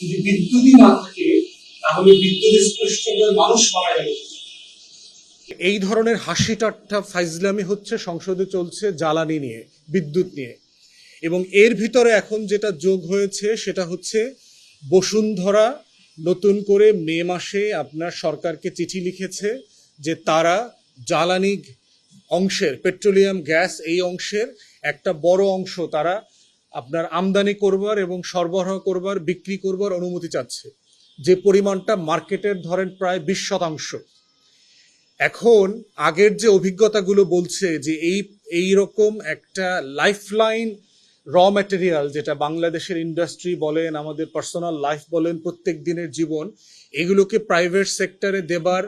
যদি বিদ্যুৎই না থাকে তাহলে বিদ্যুৎ স্পৃষ্ট হয়ে মানুষ মারা যাবে। এই ধরনের হাসি ঠাট্টা ফাইজলামি হচ্ছে সংসদে চলছে জ্বালানি নিয়ে, বিদ্যুৎ নিয়ে। এবং এর ভিতরে এখন যেটা যোগ হয়েছে সেটা হচ্ছে বসুন্ধরা নতুন করে মে মাসে আপনার সরকারকে চিঠি লিখেছে যে তারা জ্বালানি অংশের, পেট্রোলিয়াম গ্যাস এই অংশের একটা বড় অংশ তারা আপনার আমদানি করবার এবং সরবরাহ করবার, বিক্রি করবার অনুমতি চাচ্ছে, যে পরিমাণটা মার্কেটের ধরেন প্রায় 20%। এখন আগের যে অভিজ্ঞতাগুলো বলছে যে এই রকম একটা লাইফলাইন র ম্যাটেরিয়াল, যেটা বাংলাদেশের ইন্ডাস্ট্রি বলেন, আমাদের পার্সোনাল লাইফ বলেন, প্রত্যেক দিনের জীবন, এগুলোকে প্রাইভেট সেক্টরে দেবার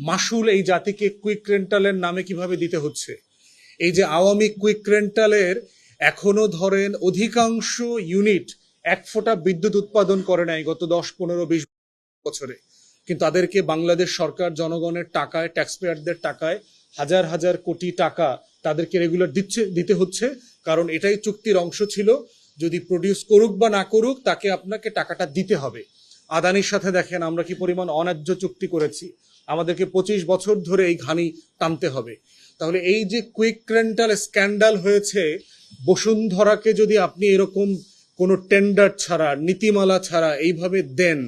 মাসুল এই জাতিকে কুইক রেন্টালের নামে কিভাবে দিতে হচ্ছে। এই যে আওয়ামী কুইক রেন্টালের এখনো ধরেন অধিকাংশ ইউনিট এক ফোঁটা বিদ্যুৎ উৎপাদন করে নাই গত 10, 15, 20 বছরে, কিন্তু তাদেরকে বাংলাদেশ সরকার জনগণের টাকায়, ট্যাক্স পেয়ারদের টাকায় হাজার হাজার কোটি টাকা তাদেরকে রেগুলার দিতে হচ্ছে, কারণ এটাই চুক্তির অংশ ছিল, যদি প্রডিউস করুক বা না করুক তাকে আপনাকে টাকাটা দিতে হবে। আদানির সাথে দেখেন আমরা কি পরিমাণ অন্যায্য চুক্তি করেছি, আমাদেরকে 25 বছর ধরে এই ঘানি টানতে হবে। তাহলে এই যে কুইক রেন্টাল স্ক্যান্ডাল হয়েছে, বসুন্ধরাকে যদি আপনি এরকম কোনো টেন্ডার ছাড়া, নীতিমালা ছাড়া এইভাবে দেন,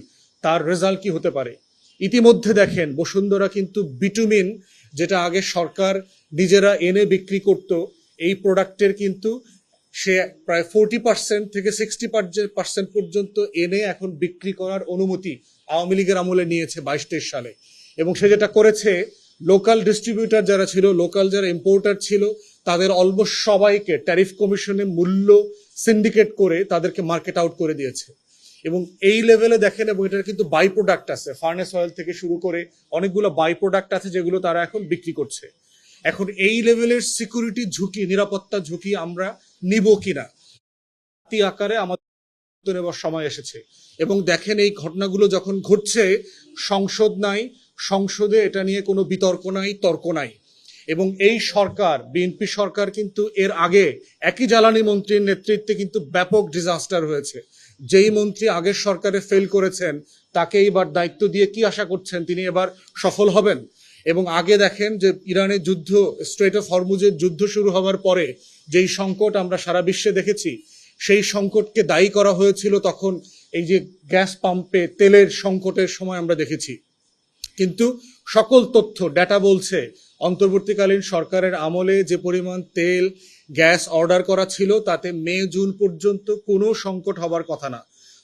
তার রেজাল্ট কি হতে পারে? ইতিমধ্যে দেখেন বসুন্ধরা কিন্তু বিটুমিন, যেটা আগে সরকার নিজেরা এনে বিক্রি করত, এই প্রোডাক্টের কিন্তু সে প্রায় 40% থেকে 60% পর্যন্ত এনে এখন বিক্রি করার অনুমতি আওয়ামী লীগের আমলে নিয়েছে 22-23 সালে। এবং সে যেটা করেছে, লোকাল ডিস্ট্রিবিউটার যারা ছিল, লোকাল যারা ইম্পোর্টার ছিল, তাদের অলমোস্ট সবাইকে ট্যারিফ কমিশনে মূল্য সিন্ডিকেট করে তাদেরকে মার্কেট আউট করে দিয়েছে। এবং এই লেভেলে দেখেন, এবং এটার কিন্তু বাই প্রোডাক্ট আছে, ফার্নেস অয়েল থেকে শুরু করে অনেকগুলো বাই প্রোডাক্ট আছে যেগুলো তারা এখন বিক্রি করছে। এখন এই লেভেলের সিকিউরিটি ঝুঁকি, নিরাপত্তা ঝুঁকি আমরা নিব কিনা, আকারে আমাদের নেবার সময় এসেছে। এবং দেখেন এই ঘটনাগুলো যখন ঘটছে, সংসদ নাই, সংসদে এটা নিয়ে কোনো বিতর্ক নাই, তর্ক নাই। এবং এই সরকার, বিএনপি সরকার কিন্তু এর আগে একই জ্বালানি মন্ত্রীর নেতৃত্বে কিন্তু ব্যাপক ডিজাস্টার হয়েছে। যেই মন্ত্রী আগের সরকারে ফেল করেছেন তাকে এবার দায়িত্ব দিয়ে কি আশা করছেন তিনি এবার সফল হবেন? এবং আগে দেখেন যে ইরানের যুদ্ধ, স্ট্রেট অফ হরমুজের যুদ্ধ শুরু হওয়ার পরে যেই সংকট আমরা সারা বিশ্বে দেখেছি, সেই সংকটকে দায়ী করা হয়েছিল তখন এই যে গ্যাস পাম্পে তেলের সংকটের সময় আমরা দেখেছি। কিন্তু সকল তথ্য, ডেটা বলছে অন্তর্বর্তীকালীন সরকারের আমলে যে পরিমাণ তেল, গ্যাস অর্ডার করা ছিল তাতে মে জুন পর্যন্ত কোনো সংকট হবার কথা না।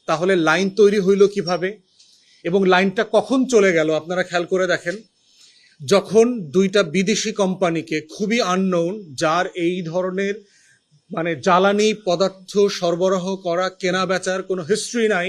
তাহলে লাইন তৈরি হইল কিভাবে এবং লাইনটা কখন চলে গেল? আপনারা খেয়াল করে দেখেন, যখন দুইটা বিদেশি কোম্পানিকে, খুবই আননোন, যার এই ধরনের মানে জ্বালানি পদার্থ সরবরাহ করা, কেনা বেচার কোনো হিস্ট্রি নাই,